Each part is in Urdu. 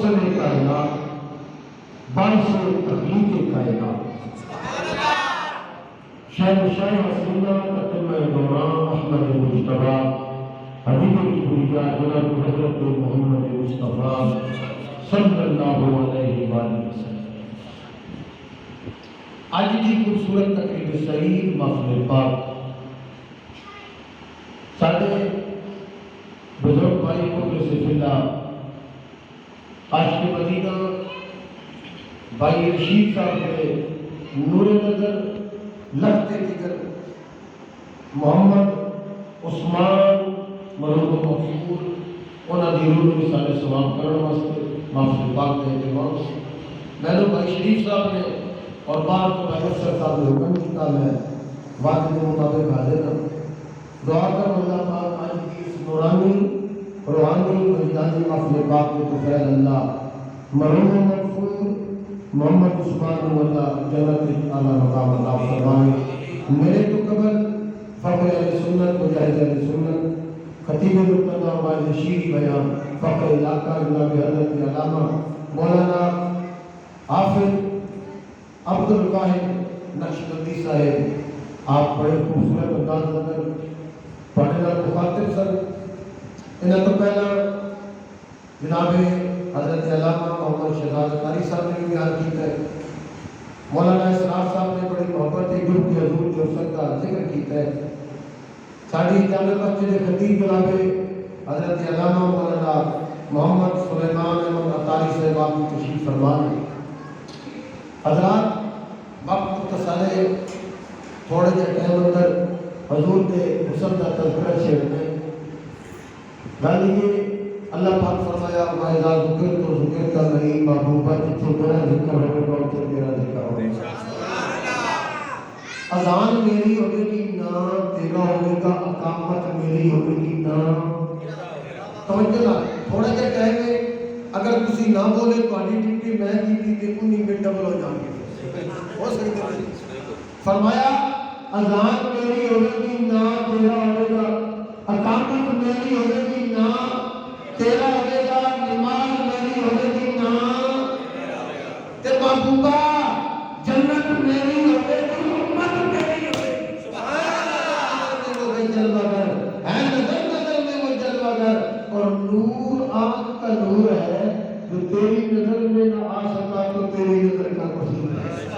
محسن کائنات باعث تخلیق کائنات شہنشاہ حسینہ تتمہ دوران احمد مجتبیٰ حبیب کبریا جناب حضرت محمد مصطفیٰ صلی اللہ علیہ وآلہ وسلم۔ آج کی خوبصورت تقریب سعید محفل پاک سارے بزرگ بھائی مخلص فلہ عاشق مدینہ بھائی رشید صاحب کے نور نظر لگتے جگر محمد عثمان مرحوم مغفور انہاں دی روح نوں سارے ثواب کرن واسطے محفل پاک دے اہتمام میں بھائی شریف صاحب نے اور بعد تو بھائی افسر صاحب نے حکم کیتا میں وعدے کے مطابق حاضر ہوں۔ دعا کر اللہ پاک آج کی اس نورانی روحانی وجدانی محفل پاک میں تو فیض اللہ مرحوم مغفور محمد عثمان اللہ جنت اعلیٰ مقام عطا فرمائے۔ میرے تو قبل فخر اہل سنت مجاہد اہل سنت خطیب مرتضیٰ واعظ شیعی بیان فخر علاقہ جناب حضرت علامہ مولانا حافظ عبد الواحد نقشبندی صاحب آپ بڑے خوبصورت انداز اندر پڑھنے والے مخاطب سر انہیں تو پہلا جناب حضرت علامہ محمد شہزاد قاری صاحب نے بھی بیان کیتا ہے، مولانا اسرار صاحب نے بڑی محبت ایک گروپ کے حضور جو سر کا ذکر کیتا ہے، ساڑھی جامع مسجد خطیب جناب حضرت علامہ مولانا محمد سلیمان احمد عطاری صاحب آپ کی تشریف فرما ہے۔ حضرات وقت مختصر ہے، تھوڑے جے ٹائم اندر حضور کے حسن کا تذکرہ چھیڑنے گل یہ اللہ پاک فرمایا وَإِذَا ذُكِرْتُ ذُكِرْتَ الَّذِي محبوبہ جتنے میرا ذکر ہوگا تو اتنے میرا ذکر ہوگا۔ اذان میری ہوگی کی نا تیرا ہوگا، اقامت میری ہوگی کی نا توجہ نہ تھوڑا جا ٹائم ہے، اگر کسی نہ بولے تو آنی ٹھیک میں کی تھی 19 منٹ ڈبل ہو جائیں گے ہو سکتا ہے۔ فرمایا اذان میری ہوگی نا تیرا ہوگا، اقامت میری ہوگی نا تیرا ہوگا، نماز میری ہوگی نا تے محبوبہ جنت میری ہوگی، امت میری ہوگی۔ سبحان اللہ وہ جلوہ گر ہے، نظر نظر میں وہ جلوہ گر، اور نور آنکھ کا نور ہے جو تیری نظر میں نہ آ سکا تو تیری نظر کا قصور ہے۔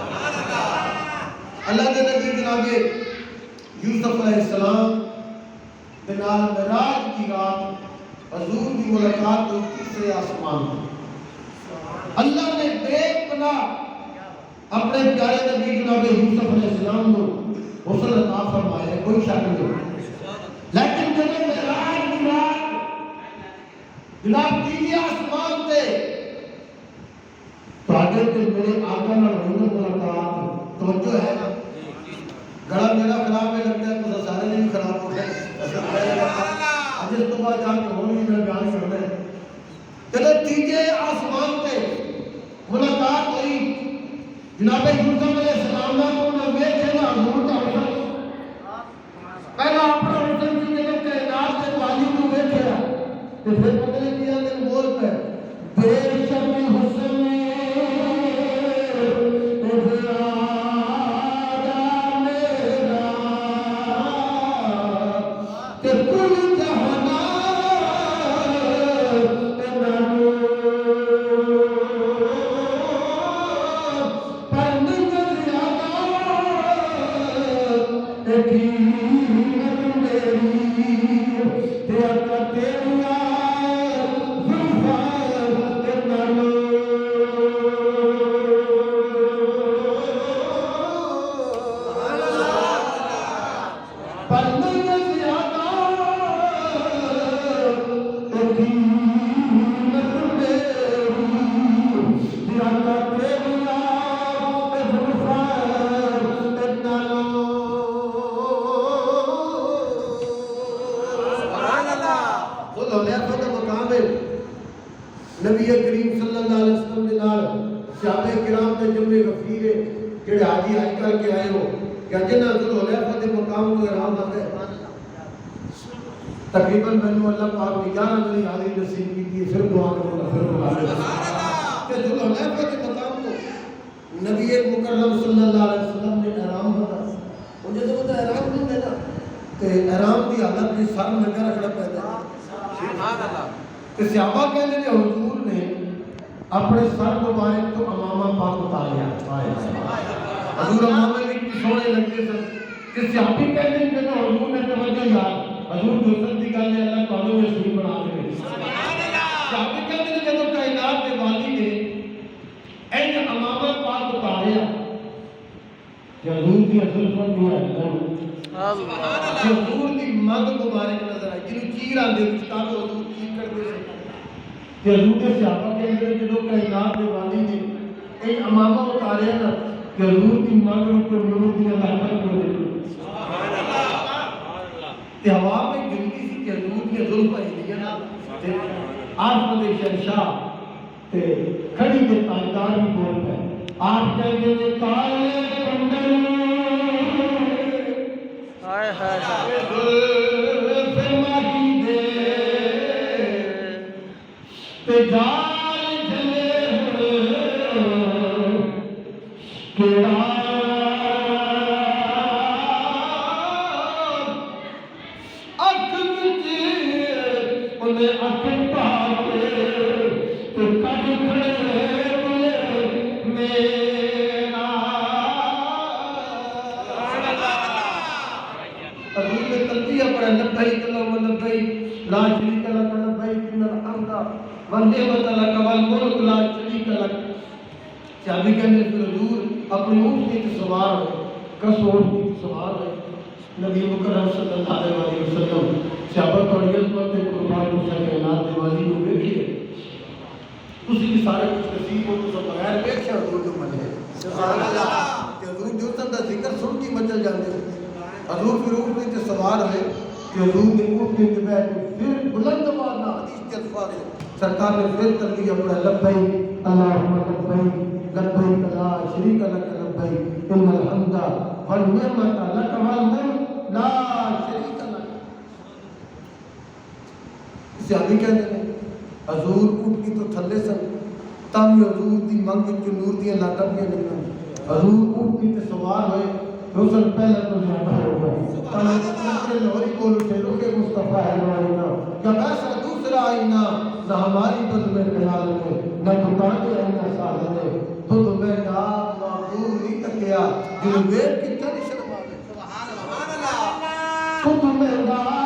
اللہ کے نبی جناب یوسف علیہ السلام بنال معراج کی رات حضور کی ملاقات ہوئی تیسرے آسمان میں۔ اللہ نے بے پناہ اپنے پیارے نبی جناب یوسف علیہ السلام کو حسن عطا فرمایا، کوئی شک نہیں، لیکن جب معراج کی رات جناب تیسرے آسمان تے تو آگے تے میرے آقا نال ہوئی ملاقات، توجہ ہے نا؟ گڑا میرا خراب ہے لگتا ہے تو سارے نہیں خراب ہو گئے، آج اس تو بعد جان کے ہونی میں بیان کرنا ہے۔ جب تیجے آسمان پہ ملاقات ہوئی جناب یوسف علیہ السلام نے تو نہ ویکھے نہ حضور کا حسن، پہلا اپنا حسن سی جب کائنات سے والی کو ویکھیا تے پھر پتہ نہیں کیا دن بول پہ بے شک حسن نبی کریم صلی اللہ علیہ وسلم نے نال صحابہ کرام دے جملے غفیر جڑے حاجی حج کر کے آئے ہو کہ جنہ ذوالحلیفہ دے مقام تو احرام لگے تقریباً میں نے اللہ پاک نے 11 میری حاضری نصیب کی تھی، پھر دعا کروں پھر دعا کہ ذوالحلیفہ کے مقام کو نبی مکرم صلی اللہ علیہ وسلم نے احرام بنا، اور جب وہ احرام نہیں دینا تو احرام کی حالت میں سر لگا رکھنا پیدا کہ صحابہ کہنے کہ حضور نے اپنے سر مبارک تو امامہ پاک اتاریا، حضور امامہ میں کی سونے لگتے سن کہ صحابی کہتے ہیں کہ حضور نے توجہ یاد حضور دوسر دی گل ہے اللہ تعالیٰ نے سوئی بنا دے صحابی کہتے ہیں کہ جب کائنات کے والی نے این امامہ پاک اتاریا کہ حضور کی اصل پر دعا ہے کہ حضور کی مد مبارک نظر آئی جنہوں چیر آندے مشتاق حضور چیر کر دے کہ حضور کے صحابہ کے اندر جنہوں کائنات کے والی نے این امامہ اتاریا نا کہ حضور کی مد اور نور کی اللہ پر کو دے کہ ہوا میں گلتی سی کہ حضور کی ظلم پر ہی نا آسمت شہنشاہ کھڑی کے تاجدار بھی بول گئے آپ کہیں گے کالے پندر زلف ماہی دے تے جال جلے کیڑا اکھ وچ انہیں اکھ پاوے تے کڈ کھڑے دل میرا حضور نے تلبیہ پڑھا لبیک اللہم لبیک لا شریک لک لبیک ان الحمد والنعمت لک والملک لا شریک لک صحابی کہنے پھر حضور اپنی اونٹ کی سوار ہے کس اونٹ کی سوار ہے نبی مکرم صلی اللہ علیہ وسلم صحابہ کو عزمت قربان حسین کائنات دی والی کو دیکھیے تسی بھی سارے کچھ نصیب ہو تو بغیر ویکھیا حضور جو ملے سبحان اللہ کہ حضور جو دا ذکر سن کے مچل جاندے حضور پھر اونٹ تے سوار ہوئے کہ حضور نے اونٹ تے بیٹھ کے پھر بلند آواز نہ حدیث کے الفاظ ہے سرکار نے پھر تلبیہ پڑھا لبیک اللہم لبیک لبیک لا شریک لک لبیک ان الحمد والنعمت لک والملک لا شریک لک صحابی کہتے ہیں حضور اٹھ کی تو تھلے سن تم حضور دی منگ جو نور دی لاٹم کے نکلن حضور اٹھ کی تے سوار ہوئے روزن پہلے تو زیادہ ہو گئے پہلے لوری بول اٹھے روکے مصطفیٰ ہے آئینہ جب ایسا دوسرا آئینہ نہ ہماری بد میں خیال میں نہ دکانے آئینہ ساتھ میں تو تمہیں نام معبود نہیں تکیا جو ویب کی چلی شرم آگے تو تمہیں نام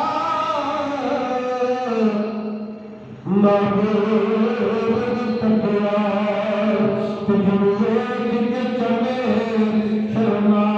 معبود نہیں تکیا تو جو ویب کی چلی شرم آگے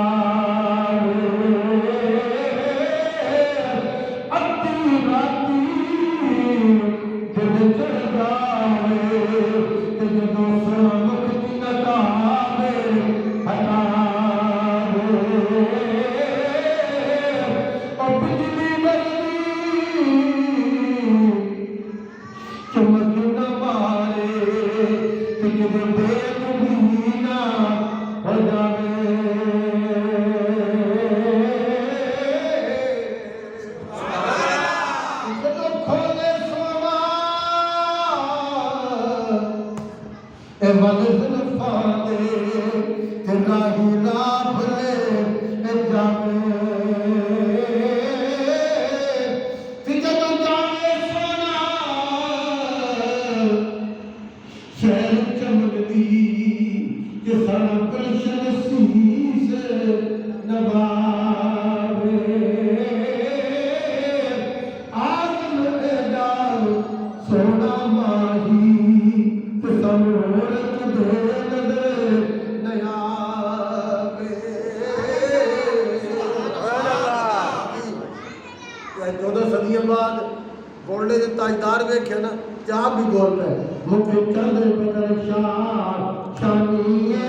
تاجدار ویکھے نا کیا بھی بول رہے مجھے چندر بدر شاہ شانیے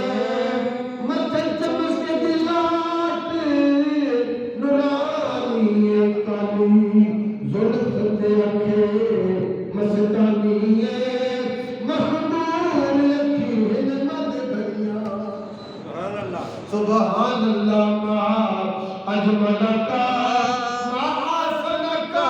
مجھے چمس کے دلات نورانی کالی زلف تے اکھے مستانیے محمود لکھی مد بھریا سبحان اللہ ما اجمل کا ما حسن کا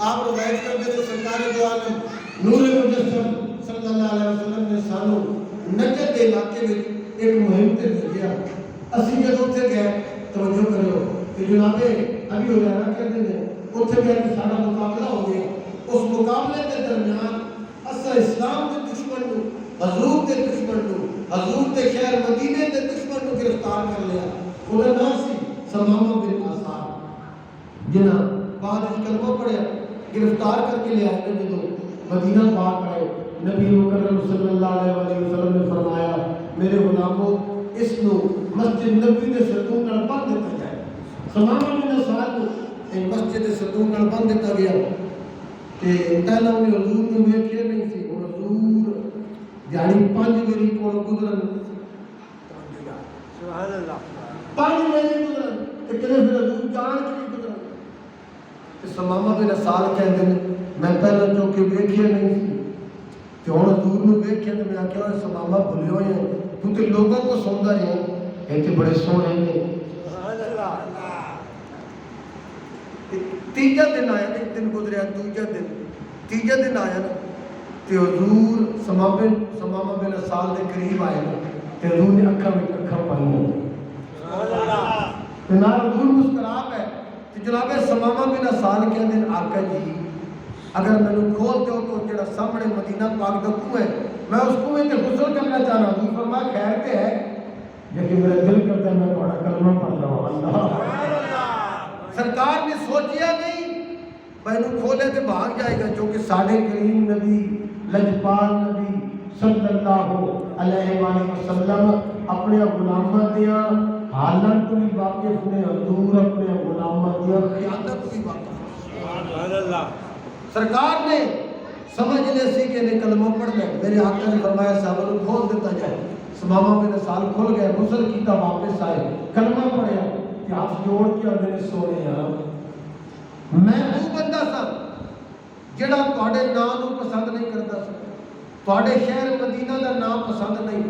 آپ روایت کرتے تو سرکار دو عالم نور مجسم صلی اللہ علیہ وسلم نے سانو نجد کے علاقے میں ایک مہم تے بھیجیا اسی جب اتنے گئے توجہ کرو کہ جناب ابھی ہو جانا کہتے ہیں اتنے گئے کہ سارا مقابلہ ہو گیا اس مقابلے کے درمیان اصل اسلام کے دشمن کو حضور کے دشمن کو حضور کے شہر مدینے کے دشمن کو گرفتار کر لیا انہیں نام سی سمامہ بن آسان جنہ بعد اس کلمہ پڑھیا گرفتار کر کے لے آئے جو مدینہ پاک آئے نبی مکرم صلی اللہ علیہ وسلم نے فرمایا میرے غلاموں اس نو مسجد نبی دے ستون نال بند دیتا جائے سمامہ بن آسان کو مسجد ستون نال بند دیتا گیا کہ پہلا انہیں حضور نے ویکھیا نہیں سی اور حضور یعنی 5 میری کول گزرن سبحان اللہ 5 میری گزرن کہ کدے پھر حضور جان کے گزرن سمامہ بن اسال کہتے ہیں میں پہلے جو کہ ویکھیا نہیں سی کہ ہن حضور نے ویکھیا تے میں کہیا سمامہ بھلے ہوئے ہیں تو تے لوگوں کو سندا رہے ہیں تے بڑے سونے ہیں سبحان اللہ تیجا دن آیا ایک دن گزریا تیجا دن آیا نا تے حضور سمامہ بن اسال دے قریب آئے نا تے حضور نے اکھاں وچ اکھاں پائیاں سبحان اللہ تے نال حضور مسکرا پے کہ جناب سمامہ بن اسال کے دن آقا جی اگر میں نے کھول دو تو جڑا سامنے مدینہ پاک دا کنواں ہے میں اس کنویں تے غسل کرنا چاہنا ہوں فرمایا خیر تے ہے لیکن میرا دل کرتا ہے میں تھوڑا کلمہ پڑھ لوں اللہ سرکار نے سوچیا نہیں میں نے کھولے تے بھاگ جائے گا جو کہ ساڈے کریم نبی لجپال نبی صلی اللہ علیہ وآلہ وسلم اپنے غلاماں دیاں حالت کو بھی واقف نے حضور اپنے غلاماں دیاں خیانت کو بھی واقف سبحان اللہ سرکار نے سمجھ لے سی کہ نے کلمہ پڑھ لے میرے آقا نے فرمایا صحابہ کو کھول دیتا جائے سمامہ بن اسال کھل گئے غسل کیتا واپس آئے کلمہ پڑھیا کہ ہاتھ جوڑ کے اندر سونے میں وہ بندہ سا جڑا تواڈے نام کو پسند نہیں کرتا سا تواڈے شہر مدینہ دا نام پسند نہیں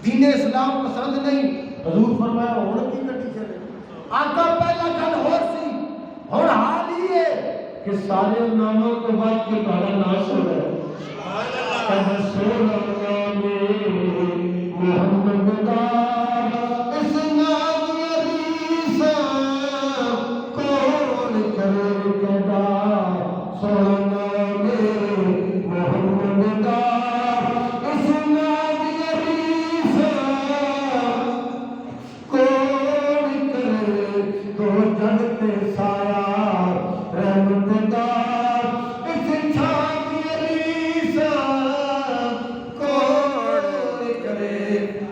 دین اسلام پسند نہیں حضور فرمایا ہن کی کٹی چلے آقا پہلا گل ہور سی ہن حال ہی ہے کہ سارے ناموں کے بعد کے تہاڈا نام سن ہے سبحان اللہ سبحان محمد دا اس نام عزیزا کون کرے گدا سونا محمد دا اس نام عزیزا کون کرے تو جگ تے سایہ رحمت دا اس چھان عزیزا کون کرے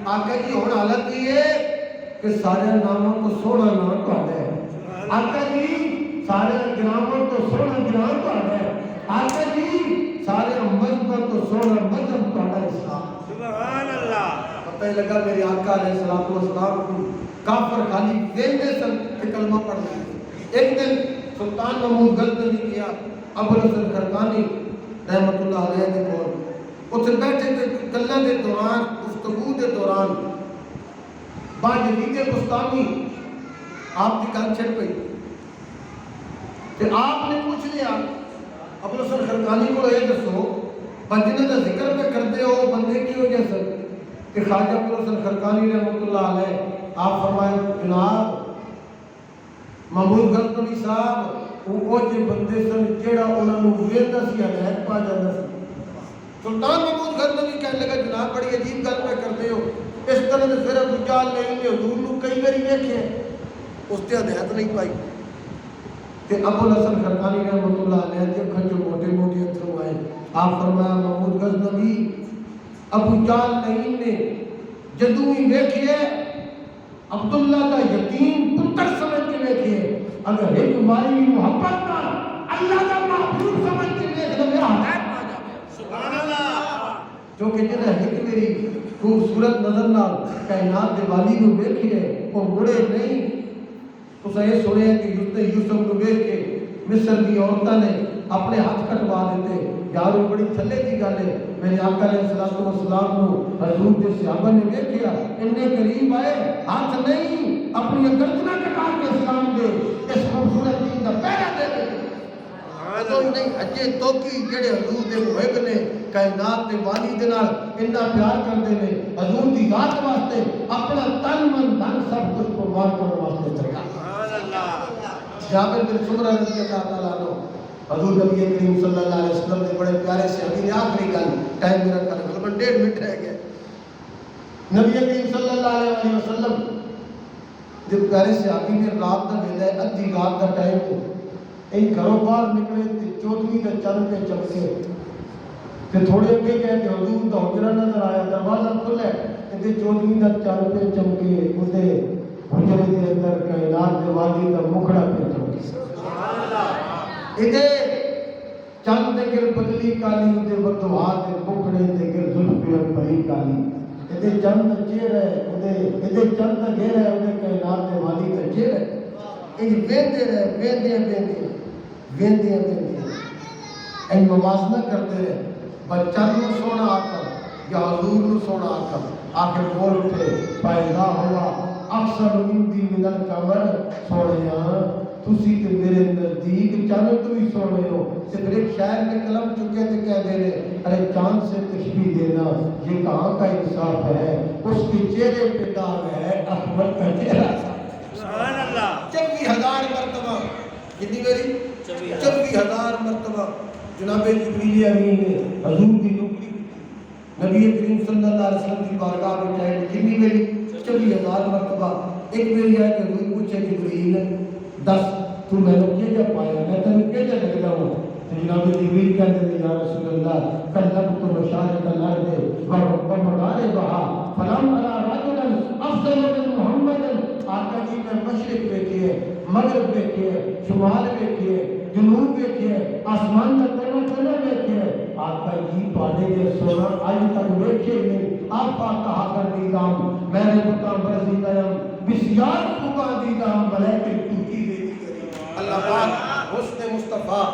آقا جی ہن حالت یہ ہے کہ سارے ناموں کو سونا نام تہاڈا ہے آقا جی سارے گراموں کو سونا گرام تہاڈا ہے آقا جی سارے مذہب کو سونا مذہب تہاڈا اسلام سبحان اللہ پتہ ہی لگا میرے آقا علیہ الصلوۃ والسلام کو کافر خالی ویندے سن کہ کلمہ پڑھ لیا ایک دن سلطان محمود غزنوی گیا ابوالحسن خرقانی رحمت اللہ علیہ کے کول اتنے بیٹھے تھے گلاں دے دوران گفتگو دے دوران باجدید بستانی آپ کی گل چھڑ پئی کہ آپ نے پوچھ لیا ابوالحسن خرقانی کو یہ دسو بندے دا ذکر پہ کرتے ہو بندے کی وجہ سے کہ خواجہ ابوالحسن خرقانی رحمت اللہ علیہ آپ فرمائے جناب محمود غزنوی صاحب وہ جے بندے سن جیڑا انہاں نوں ویلدا سی ہدایت پا جاندا سی سلطان محمود غزنوی کہنے لگا جناب بڑی عجیب گل پہ کرتے ہو اس طرح سے پھر ابو جہل نے حضور نو کئی باری ویکھیا اس تے ہدایت نہیں پائی تے ابو الحسن خرقانی رحمۃ اللہ علیہ دی اکھاں چوں موٹے موٹے اتھرو آئے آپ فرمایا محمود غزنوی ابو جہل نہیں نے جدوں ہی ویکھیے عبداللہ دا یتیم پتر سمجھ کے ویکھیے اگر ایک ماری محبت نال اللہ دا محبوب سمجھ کے ویکھ لے میرا ہدایت پا جاوے سبحان اللہ کیونکہ جنہیں ایک میری خوبصورت نظر نال کائنات دے والی نو ویکھیے وہ مڑے نہیں تساں یہ سنیا کہ یوسف نو ویکھ کے مصر دی عورتاں نے اپنے ہاتھ کٹوا دیتے یار وہ بڑی تھلے دی گل ہے میرے آقا علیہ السلام نو حضور کے صحابہ نے ویکھیا اتنے قریب آئے ہاتھ نہیں اپنی گردناں کٹا کے اسلام دے اس خوبصورت دین دا پہرا دے دے تو نہیں اجے توکی جڑے حضور دے محب نے کائنات دے والی دے نال اتنا پیار کردے نے حضور دی ذات واسطے اپنا تن من دھن سب کچھ قربان کرنے واسطے چلا سبحان اللہ جابر بن سمرہ رضی اللہ تعالیٰ عنہ حضور نبی کریم صلی اللہ علیہ وسلم نے بڑے پیارے سے ابھی آخری گل ٹائم میرا تقریباً 1.5 منٹ رہ گیا نبی کریم صلی اللہ علیہ وسلم جب پیارے سے ابھی نے رات دا ویلا ہے ادھی رات دا ٹائم ایک گھروں باہر نکلے چودھویں کا چند پہ چمکے کہ تھوڑے اگے گئے کہ حضور دا حجرہ نظر آیا دروازہ کھلا ہے کہ چودھویں کا چند پہ چمکے اسے حجرے کے اندر کائنات دے والی کا مکھڑا پہ چمکے سبحان اللہ ادھے چند دے گر بدلی کالی دے وقتوات دے مکھڑے دے گر ظلفی پری کالی ادھے چند چیر ہے ادھے چند گھیر ہے ادھے کائنات دے والی کا چیر ہے ان ویندے رہے ویندے ان موازنہ کرتے رہے بچن نو سونا آکر یا حضور نو سونا آکر بول اٹھے فائدہ ہوا اکثر اندی من القمر سوڑیا تسی تے میرے نزدیک چاند تو ہی سوڑے ہو تے پھر ایک شاعر نے قلم چکے تے کہہ دے رہے ارے چاند سے تشبیہ دینا یہ کہاں کا انصاف ہے اس کے چہرے پہ داغ ہے احمد کا چہرہ سبحان اللہ 24,000 مرتبہ کتنی میری 24,000 مرتبہ جناب جبریل امین نے حضور کی نوکری نبی کریم صلی اللہ علیہ وسلم کی بارگاہ میں جائے کتنی میری 24,000 مرتبہ ایک میری ہے کہ حضور پوچھے جبریل 10 تو میں نے کیا پایا میں تمہیں کیا لگتا ہوں تو جناب جبریل کہتے ہیں یا رسول اللہ کلب کو مشارق الارض ومغاربها فلم ارى رجلا افضل من محمد آقا جی نے مشرق دیکھیے مغرب دیکھیے شمال دیکھیے جنوب دیکھیے آسمان کا کونا کونا دیکھیے آقا جی پانے کے سونا آج تک دیکھے نہیں آپ کا کہا کر دیدام میں نے بتا برزیدام بسیار خوبا دیدام بلیکن تو کی دیدی اللہ پاک حسن مصطفیٰ